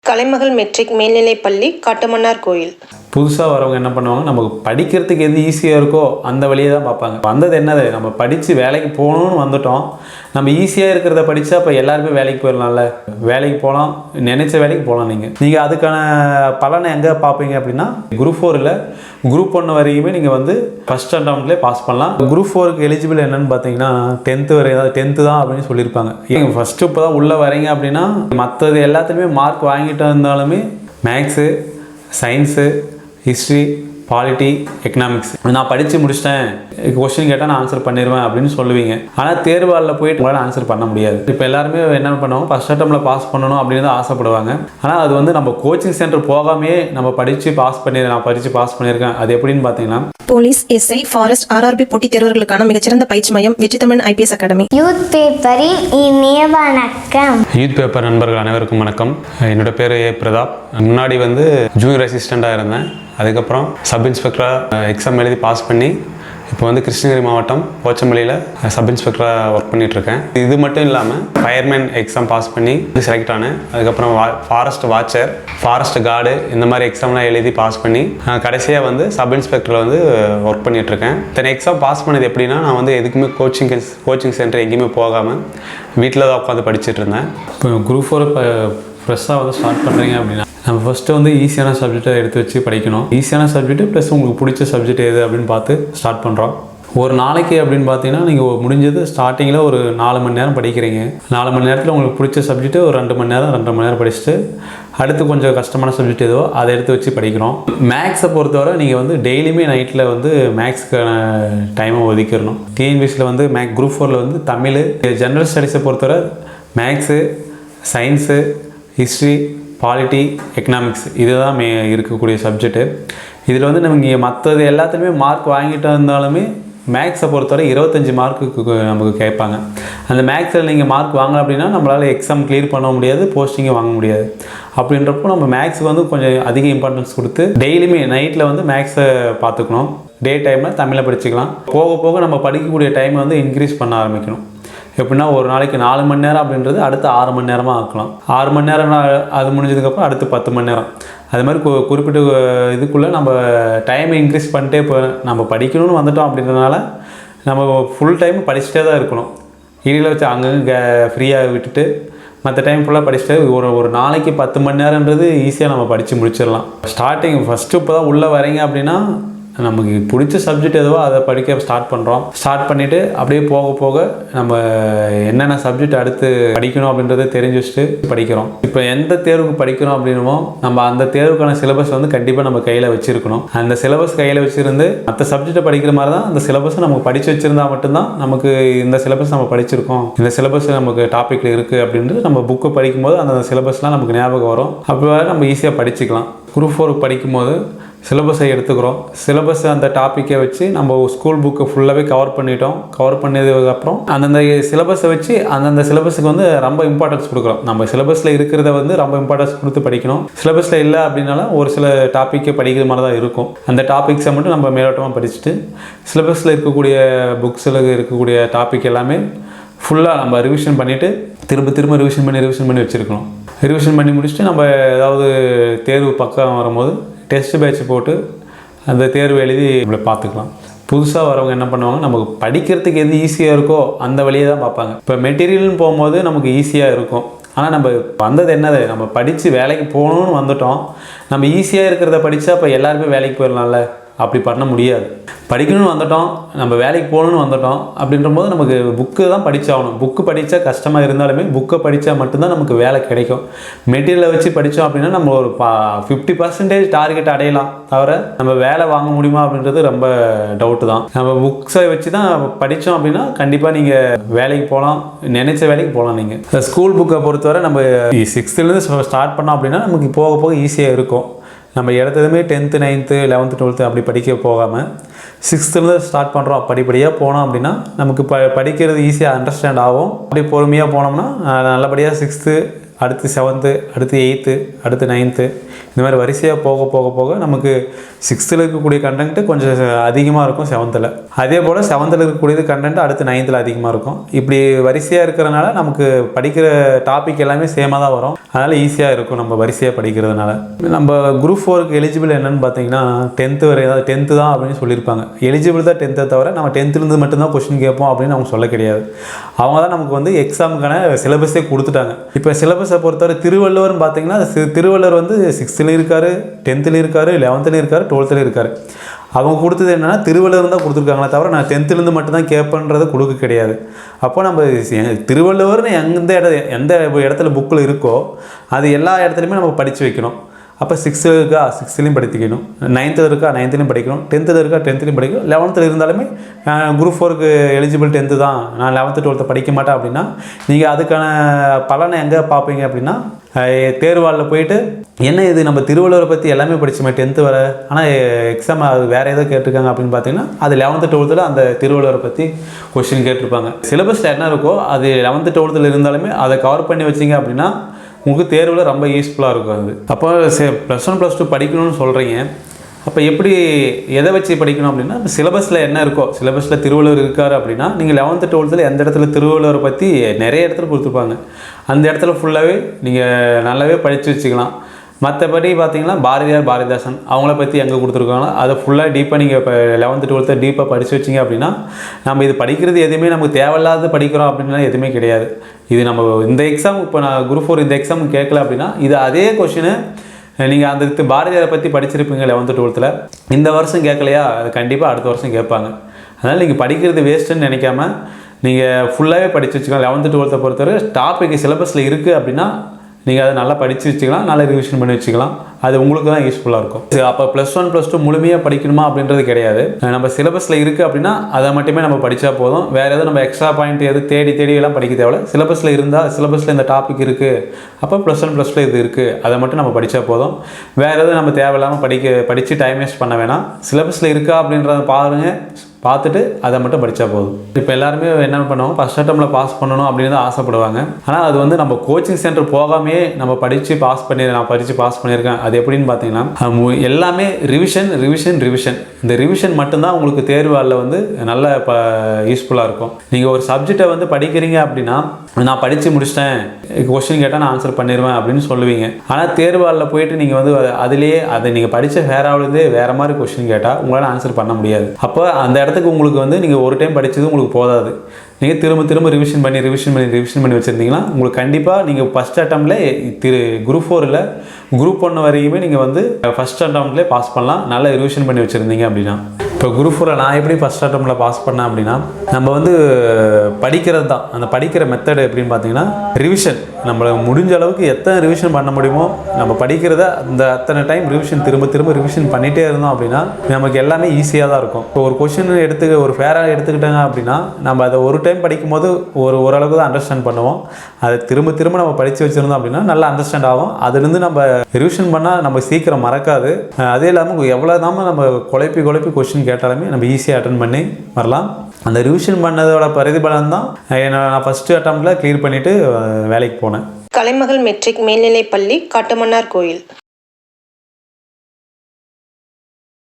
கலைமகள் matric மேல்நிலைப்பள்ளி, காட்டுமன்னார் கோயில். புதுசாக வரவங்க என்ன பண்ணுவாங்க, நமக்கு படிக்கிறதுக்கு எது ஈஸியாக இருக்கோ அந்த வழியை தான் பார்ப்பாங்க. வந்தது என்னது, நம்ம படித்து வேலைக்கு போகணும்னு வந்துட்டோம். நம்ம ஈஸியாக இருக்கிறத படித்தா அப்போ எல்லாருமே வேலைக்கு போயிடலாம்ல, வேலைக்கு போகலாம், நினச்ச வேலைக்கு போகலாம். நீங்கள் அதுக்கான பலனை எங்கே பார்ப்பீங்க அப்படின்னா, குரூப் 4 குரூப் 1 வரைக்குமே நீங்கள் வந்து ஃபஸ்ட் அட்டம்ப்ட்லேயே பாஸ் பண்ணலாம். குரூப் 4க்கு எலிஜிபிள் என்னென்னு பார்த்தீங்கன்னா 10th வரை, ஏதாவது 10th தான் அப்படின்னு சொல்லியிருப்பாங்க. நீங்கள் ஃபஸ்ட்டு இப்போ தான் உள்ளே வரீங்க அப்படின்னா மற்றது எல்லாத்துலேயுமே மார்க் வாங்கிட்டு இருந்தாலுமே maths, science, history, polity, economics நான் படித்து முடிச்சிட்டேன், கொஸ்டின் கேட்டால் நான் ஆன்சர் பண்ணிடுவேன் அப்படின்னு சொல்லுவீங்க. ஆனால் தேர்வாளில் போயிட்டு உங்களால் ஆன்சர் பண்ண முடியாது. இப்போ எல்லாருமே என்ன பண்ணுவாங்க, ஃபஸ்ட் அட்டம்ப்டில் பாஸ் பண்ணணும் அப்படின்னு தான் ஆசைப்படுவாங்க. ஆனால் அது வந்து நம்ம கோச்சிங் சென்டர் போகாமே நம்ம படித்து பாஸ் நான் படித்து பாஸ் பண்ணியிருக்கேன். அது எப்படின்னு பார்த்தீங்கன்னா, போலீஸ், எஸ்ஐ, ஃபாரஸ்ட், RRB போட்டித் தேர்வர்களுக்கான மிகச்சிறந்த பயிற்சி மையம் வெற்றித்தமிழ் IPS அகாடமி. யூத் பேப்பரின் இனிய வணக்கம். யூத் பேப்பர் நண்பர்கள் அனைவருக்கும் வணக்கம். என்னோட பேர் ஏ பிரதாப். முன்னாடி வந்து ஜூனியர் அசிஸ்டண்ட்டாக இருந்தேன். அதுக்கப்புறம் சப் இன்ஸ்பெக்டராக எக்ஸாம் எழுதி பாஸ் பண்ணி இப்போ வந்து கிருஷ்ணகிரி மாவட்டம் போச்சம்பள்ளியில் சப் இன்ஸ்பெக்டராக ஒர்க் பண்ணிகிட்ருக்கேன். இது மட்டும் இல்லாமல் ஃபயர்மேன் எக்ஸாம் பாஸ் பண்ணி செலக்ட் ஆனேன். அதுக்கப்புறம் ஃபாரஸ்ட் வாட்சர், ஃபாரஸ்ட் கார்டு, இந்த மாதிரி எக்ஸாம்லாம் எழுதி பாஸ் பண்ணி கடைசியாக வந்து சப் இன்ஸ்பெக்டரில் வந்து ஒர்க் பண்ணிகிட்ருக்கேன். இத்தனை எக்ஸாம் பாஸ் பண்ணது எப்படின்னா, நான் வந்து எதுக்குமே கோச்சிங் சென்டர் எங்கேயுமே போகாமல் வீட்டில் தான் உட்காந்து படிச்சுட்டு இருந்தேன். இப்போ குரூப் 4 இப்போ ஃப்ரெஷ்ஷாக வந்து ஸ்டார்ட் பண்ணுறீங்க அப்படின்னா, நம்ம ஃபஸ்ட்டு வந்து ஈஸியான சப்ஜெக்டை எடுத்து வச்சு படிக்கணும். ஈஸியான சப்ஜெக்ட்டு ப்ளஸ் உங்களுக்கு பிடிச்ச சப்ஜெக்ட் எது அப்படின்னு பார்த்து ஸ்டார்ட் பண்ணுறோம். ஒரு நாளைக்கு அப்படின்னு பார்த்தீங்கன்னா, நீங்கள் முடிஞ்சது ஸ்டார்டிங்கில் ஒரு 4 மணி நேரம் படிக்கிறீங்க. 4 மணி நேரத்தில் உங்களுக்கு பிடிச்ச சப்ஜெக்ட்டு ஒரு 2 மணி நேரம் 2.5 மணி நேரம் படிச்சுட்டு அடுத்து கொஞ்சம் கஷ்டமான சப்ஜெக்ட் எதுவோ அதை எடுத்து வச்சு படிக்கிறோம். மேக்ஸை பொறுத்தவரை நீங்கள் வந்து டெய்லியுமே நைட்டில் வந்து மேக்ஸுக்கான டைமை ஒதுக்கிடணும். டிஎன்பிஎஸ்சியில் வந்து குரூப் 4 வந்து தமிழ், ஜென்ரல் ஸ்டடீஸை பொறுத்தவரை maths, science, history, polity, economics இதுதான் இருக்கக்கூடிய சப்ஜெக்ட்டு. இதில் வந்து நமக்கு மற்றது எல்லாத்துலேயுமே மார்க் வாங்கிட்டு இருந்தாலுமே மேக்ஸை பொறுத்தவரை 25 மார்க்குக்கு நமக்கு கேட்பாங்க. அந்த மேக்ஸில் நீங்கள் மார்க் வாங்கலாம் அப்படின்னா நம்மளால் எக்ஸாம் கிளியர் பண்ண முடியாது, போஸ்டிங்கும் வாங்க முடியாது. அப்படின்றப்போ நம்ம மேக்ஸுக்கு வந்து கொஞ்சம் அதிக இம்பார்ட்டன்ஸ் கொடுத்து டெய்லியுமே நைட்டில் வந்து மேக்ஸை பார்த்துக்கணும். டே டைமில் தமிழை படிச்சுக்கலாம். போக போக நம்ம படிக்கக்கூடிய டைமை வந்து இன்க்ரீஸ் பண்ண ஆரம்பிக்கணும். எப்படின்னா, ஒரு நாளைக்கு 4 மணி நேரம் அப்படின்றது அடுத்து 6 மணி நேரமாக ஆக்கலாம். 6 மணி நேரம் அது முடிஞ்சதுக்கப்புறம் அடுத்து 10 மணி நேரம். அது மாதிரி குறிப்பிட்ட இதுக்குள்ளே நம்ம டைமை இன்க்ரீஸ் பண்ணிட்டே நம்ம படிக்கணும்னு வந்துட்டோம். அப்படின்றதுனால நம்ம ஃபுல் டைம் படிச்சுட்டே தான் இருக்கணும். இடையில் வச்சு அங்கங்கே ஃப்ரீயாக விட்டுட்டு மற்ற டைம் ஃபுல்லாக படிச்சுட்டு ஒரு நாளைக்கு 10 மணி நேரன்றது ஈஸியாக நம்ம படித்து முடிச்சிடலாம். ஸ்டார்டிங் ஃபஸ்ட்டு இப்போ தான் உள்ளே வரீங்க அப்படின்னா, நமக்கு பிடிச்ச சப்ஜெக்ட் எதுவோ அதை படிக்க ஸ்டார்ட் பண்ணுறோம். ஸ்டார்ட் பண்ணிவிட்டு அப்படியே போக போக நம்ம என்னென்ன சப்ஜெக்ட் அடுத்து படிக்கணும் அப்படின்றத தெரிஞ்சு வச்சுட்டு படிக்கிறோம். இப்போ எந்த தேர்வுக்கு படிக்கிறோம் அப்படின்னமோ நம்ம அந்த தேர்வுக்கான சிலபஸ் வந்து கண்டிப்பாக நம்ம கையில் வச்சுருக்கணும். அந்த சிலபஸ் கையில் வச்சுருந்து மற்ற சப்ஜெக்டை படிக்கிற மாதிரி தான் அந்த சிலபஸை நமக்கு படித்து வச்சுருந்தா மட்டும்தான் நமக்கு இந்த சிலபஸ் நம்ம படிச்சிருக்கோம், இந்த சிலபஸ் நமக்கு டாப்பிக்கில் இருக்குது அப்படின்ட்டு நம்ம புக்கு படிக்கும்போது அந்த சிலபஸ்லாம் நமக்கு ஞாபகம் வரும். அப்போ நம்ம ஈஸியாக படிச்சுக்கலாம். குரூப் 4 படிக்கும்போது சிலபஸை எடுத்துக்கிறோம். சிலபஸ் அந்த டாப்பிக்கை வச்சு நம்ம ஸ்கூல் புக்கை ஃபுல்லாகவே கவர் பண்ணிட்டோம். கவர் பண்ணதுக்கப்புறம் அந்தந்த சிலபஸை வச்சு அந்தந்த சிலபஸுக்கு வந்து ரொம்ப இம்பார்ட்டன்ஸ் கொடுக்குறோம். நம்ம சிலபஸில் இருக்கிறத வந்து ரொம்ப இம்பார்ட்டன்ஸ் கொடுத்து படிக்கணும். சிலபஸில் இல்லை அப்படின்னாலும் ஒரு சில டாப்பிக்கை படிக்கிற மாதிரி தான் இருக்கும். அந்த டாபிக்ஸை மட்டும் நம்ம மேலோட்டமாக படிச்சுட்டு சிலபஸில் இருக்கக்கூடிய புக்ஸில் இருக்கக்கூடிய டாபிக் எல்லாமே ஃபுல்லாக நம்ம ரிவிஷன் பண்ணிவிட்டு திரும்ப ரிவிஷன் பண்ணி வச்சுருக்கணும். ரிவிஷன் பண்ணி முடிச்சுட்டு நம்ம ஏதாவது தேர்வு பக்கம் வரும்போது டெஸ்ட் பேட்ச் போட்டு அந்த தேர்வு எழுதி இப்படி பார்த்துக்கலாம். புதுசாக வரவங்க என்ன பண்ணுவாங்க, நமக்கு படிக்கிறதுக்கு எது ஈஸியாக இருக்கோ அந்த வழியை தான் பார்ப்பாங்க. இப்போ மெட்டீரியல்னு போகும்போது நமக்கு ஈஸியாக இருக்கும். ஆனால் நம்ம வந்தது என்னது, நம்ம படித்து வேலைக்கு போகணுன்னு வந்துட்டோம். நம்ம ஈஸியாக இருக்கிறத படித்தா அப்போ எல்லாருமே வேலைக்கு போயிடலாம்ல, அப்படி பண்ண முடியாது. படிக்கணும்னு வந்துட்டோம், நம்ம வேலைக்கு போகணுன்னு வந்துட்டோம். அப்படின்ற போது நமக்கு புக்கு தான் படித்தாகணும். புக்கு படித்தா கஷ்டமாக இருந்தாலுமே புக்கை படித்தா மட்டும்தான் நமக்கு வேலை கிடைக்கும். மெட்டீரியலை வச்சு படித்தோம் அப்படின்னா நம்ம ஒரு 50% டார்கெட் அடையலாம், தவிர நம்ம வேலை வாங்க முடியுமா அப்படின்றது ரொம்ப டவுட்டு தான். நம்ம புக்ஸை வச்சு தான் படித்தோம் அப்படின்னா கண்டிப்பாக நீங்கள் வேலைக்கு போகலாம், நினைச்ச வேலைக்கு போகலாம். நீங்கள் ஸ்கூல் புக்கை பொறுத்தவரை நம்ம 6th ஸ்டார்ட் பண்ணோம் அப்படின்னா நமக்கு போக போக ஈஸியாக இருக்கும். நம்ம எடுத்ததுமே 10th 9th 11th 12th அப்படி படிக்க போகாமல் 6th ஸ்டார்ட் பண்ணுறோம். படிப்படியாக போனோம் அப்படின்னா நமக்கு படிக்கிறது ஈஸியாக அண்டர்ஸ்டாண்ட் ஆகும். அப்படி பொறுமையாக போனோம்னா நல்லபடியாக 6th, அடுத்து 7th, அடுத்து 8th, அடுத்து 9th இந்த மாதிரி வரிசையாக போக போக போக நமக்கு 6th இருக்கக்கூடிய கண்டென்ட்டு கொஞ்சம் அதிகமாக இருக்கும் 7th. அதே போல் 7th இருக்கக்கூடியது கண்டென்ட் அடுத்து 9th அதிகமாக இருக்கும். இப்படி வரிசையாக இருக்கிறனால நமக்கு படிக்கிற டாபிக் எல்லாமே சேமாக தான் வரும். அதனால் ஈஸியாக இருக்கும் நம்ம வரிசையாக படிக்கிறதுனால. நம்ம குரூப் 4க்கு எலிஜிபிள் என்னென்னு பார்த்தீங்கன்னா 10th வரை, ஏதாவது 10th தான் அப்படின்னு சொல்லியிருப்பாங்க. எலிஜிபிள் தான் 10th தவிர நம்ம 10th மட்டும்தான் கொஸ்டின் கேட்போம் அப்படின்னு அவங்க சொல்ல கிடையாது. அவங்க தான் நமக்கு வந்து எக்ஸாமுக்கான சிலபஸே கொடுத்துட்டாங்க. இப்போ சிலபஸை பொறுத்தவரை திருவள்ளுவர்னு பார்த்தீங்கன்னா திருவள்ளுவர் வந்து 6th இருக்கார், 10th இருக்கார், 11th இருக்கார், 12th இருக்கார். அவங்க கொடுத்தது என்னென்னா திருவள்ளுவர் தான் கொடுத்துருக்காங்களே தவிர நான் 10th மட்டும் தான் கேட்பேன்றது கொடுக்க கிடையாது. அப்போ நம்ம திருவள்ளுவர்னு எந்த இடத்துல புக்கில் இருக்கோ அது எல்லா இடத்துலையுமே நம்ம படித்து வைக்கணும். அப்போ 6th இருக்கா 6th படிக்கணும், 9th இருக்கா 9th படிக்கணும், 10th இருக்கா 10th படிக்கணும். 11th இருந்தாலுமே குரூப் 4க்கு எலிஜிபிள் 10th தான், நான் 11th 12th படிக்க மாட்டேன் அப்படின்னா நீங்கள் அதுக்கான பலனை எங்கே பார்ப்பீங்க அப்படின்னா தேர்வாளில் போயிட்டு என்ன இது நம்ம திருவள்ளுவரை பற்றி எல்லாமே படிச்சுமே 10th வரை, ஆனால் எக்ஸாம் அது வேறு ஏதோ கேட்டிருக்காங்க அப்படின்னு பார்த்தீங்கன்னா அது 11th 12th அந்த திருவள்ளுவரை பற்றி கொஸ்டின் கேட்டிருப்பாங்க. சிலபஸில் என்ன இருக்கோ அது 11th 12th இருந்தாலுமே அதை கவர் பண்ணி வச்சிங்க அப்படின்னா உங்களுக்கு தேர்வில் ரொம்ப யூஸ்ஃபுல்லாக இருக்கும். அது அப்போ +1 +2 படிக்கணும்னு சொல்கிறீங்க. அப்போ எப்படி எதை வச்சு படிக்கணும் அப்படின்னா சிலபஸில் என்ன இருக்கோ, சிலபஸில் திருவள்ளுவர் இருக்கார் அப்படின்னா நீங்கள் 11th 12th எந்த இடத்துல திருவள்ளுவரை பற்றி நிறைய இடத்துல கொடுத்துருப்பாங்க. அந்த இடத்துல ஃபுல்லாகவே நீங்கள் நல்லாவே படித்து வச்சுக்கலாம். மற்றபடி பார்த்தீங்கன்னா பாரதியார் பாரதிதாசன் அவங்கள பற்றி எங்கே கொடுத்துருக்காங்களோ அதை ஃபுல்லாக டீப்பாக நீங்கள் இப்போ 11th 12th டீப்பாக படித்து வச்சிங்க அப்படின்னா நம்ம இது படிக்கிறது எதுவுமே நமக்கு தேவையில்லாத படிக்கிறோம் அப்படின்னா எதுவுமே கிடையாது. இது நம்ம இந்த எக்ஸாம் இப்போ நான் குரூப் 4 இந்த எக்ஸாம் கேட்கல அப்படின்னா இது அதே கொஷினு நீங்கள் அந்த பாரதியாரை பற்றி படிச்சிருப்பீங்க 11th 12th, இந்த வருஷம் கேட்கலையா அது கண்டிப்பாக அடுத்த வருஷம் கேட்பாங்க. அதனால் நீங்கள் படிக்கிறது வேஸ்ட்டுன்னு நினைக்காம நீங்கள் ஃபுல்லாகவே படித்து வச்சுக்கலாம். 11th 12th பொறுத்தவரை டாபிக் சிலபஸில் இருக்குது அப்படின்னா நீங்கள் அதை நல்லா படித்து வச்சுக்கலாம், நல்லா ரிவிஷன் பண்ணி வச்சுக்கலாம். அது உங்களுக்கு தான் யூஸ்ஃபுல்லாக இருக்கும். அப்போ +1 +2 முழுமையாக படிக்கணுமா அப்படின்றது கிடையாது. நம்ம சிலபஸில் இருக்குது அப்படின்னா அதை மட்டுமே நம்ம படித்தா போதும். வேறு எதுவும் நம்ம எக்ஸ்ட்ரா பாயிண்ட் எதுவும் தேடி எல்லாம் படிக்க தேவை. சிலபஸில் இருந்தால் சிலபஸில் இந்த டாபிக் இருக்குது அப்போ +1 +2 இது இருக்குது அதை மட்டும் நம்ம படித்தா போதும். வேறு எதுவும் நம்ம தேவையில்லாமல் படித்து டைம் வேஸ்ட் பண்ண வேணாம். சிலபஸில் இருக்கா அப்படின்றத பார்த்துட்டு அதை மட்டும் படித்தா போதும். இப்போ எல்லாருமே என்ன பண்ணுவாங்க, ஃபஸ்ட் அட்டெம்ப்டில் பாஸ் பண்ணணும் அப்படின்னு தான் ஆசைப்படுவாங்க. ஆனால் அது வந்து நம்ம கோச்சிங் சென்டர் போகாமே நம்ம படித்து நான் படித்து பாஸ் பண்ணியிருக்கேன். அது எப்படின்னு பார்த்தீங்கன்னா எல்லாமே ரிவிஷன். இந்த ரிவிஷன் மட்டும்தான் உங்களுக்கு தேர்வாளில் வந்து நல்ல யூஸ்ஃபுல்லாக இருக்கும். நீங்கள் ஒரு சப்ஜெக்டை வந்து படிக்கிறீங்க அப்படின்னா நான் படித்து முடிச்சிட்டேன், கொஸ்டின் கேட்டால் நான் ஆன்சர் பண்ணிடுவேன் அப்படின்னு சொல்லுவீங்க. ஆனால் தேர்வாளில் போயிட்டு நீங்கள் வந்து அதிலேயே அதை நீங்கள் படித்த வேறாவிலேருந்தே வேறு மாதிரி கொஸ்டின் கேட்டால் உங்களால் ஆன்சர் பண்ண முடியாது. அப்போ அந்த இடத்துக்கு உங்களுக்கு வந்து நீங்கள் ஒரு டைம் படித்தது உங்களுக்கு போதாது. நீங்கள் திரும்ப ரிவிஷன் பண்ணி வச்சுருந்தீங்கன்னா உங்களுக்கு கண்டிப்பாக நீங்கள் ஃபஸ்ட் அட்டெம்ப்டில் குரூப் 4 குரூப் 1 வரைக்குமே நீங்கள் வந்து ஃபஸ்ட் அட்டெம்ப்ட்லேயே பாஸ் பண்ணலாம், நல்லா ரிவிஷன் பண்ணி வச்சுருந்தீங்க அப்படின்னா. இப்போ குரூப் 4 நான் எப்படி ஃபஸ்ட் அட்டெம்ப்டில் பாஸ் பண்ணேன் அப்படின்னா நம்ம வந்து படிக்கிறது தான். அந்த படிக்கிற மெத்தட் எப்படின்னு பார்த்தீங்கன்னா ரிவிஷன். நம்மளை முடிஞ்ச அளவுக்கு எத்தனை ரிவிஷன் பண்ண முடியுமோ நம்ம படிக்கிறத அந்த அத்தனை டைம் திரும்ப ரிவிஷன் பண்ணிகிட்டே இருந்தோம் அப்படின்னா நமக்கு எல்லாமே ஈஸியாக தான் இருக்கும். இப்போ ஒரு கொஷின் ஒரு ஃபேராக எடுத்துக்கிட்டாங்க அப்படின்னா நம்ம அதை ஒரு டைம் படிக்கும் போது ஓரளவுக்கு தான் அண்டர்ஸ்டாண்ட் பண்ணுவோம். அதை திரும்ப நம்ம படித்து வச்சுருந்தோம் அப்படின்னா நல்லா அண்டர்ஸ்டாண்ட் ஆகும். அதுலேருந்து நம்ம ரிவிஷன் பண்ணால் நம்ம சீக்கிரம் மறக்காது. அதே இல்லாமல் எவ்வளோ தான் நம்ம குழப்பி கொஷின் கேட்டாலுமே நம்ம ஈஸியாக அட்டன் பண்ணி வரலாம். அந்த ரிவிஷன் பண்ணதோட பிரதிபலன் தான் நான் ஃபஸ்ட்டு அட்டெம்ப்டில் கிளியர் பண்ணிவிட்டு வேலைக்கு போனேன். கலைமகள் மெட்ரிக் மேல்நிலைப்பள்ளி காட்டுமன்னார் கோயில்.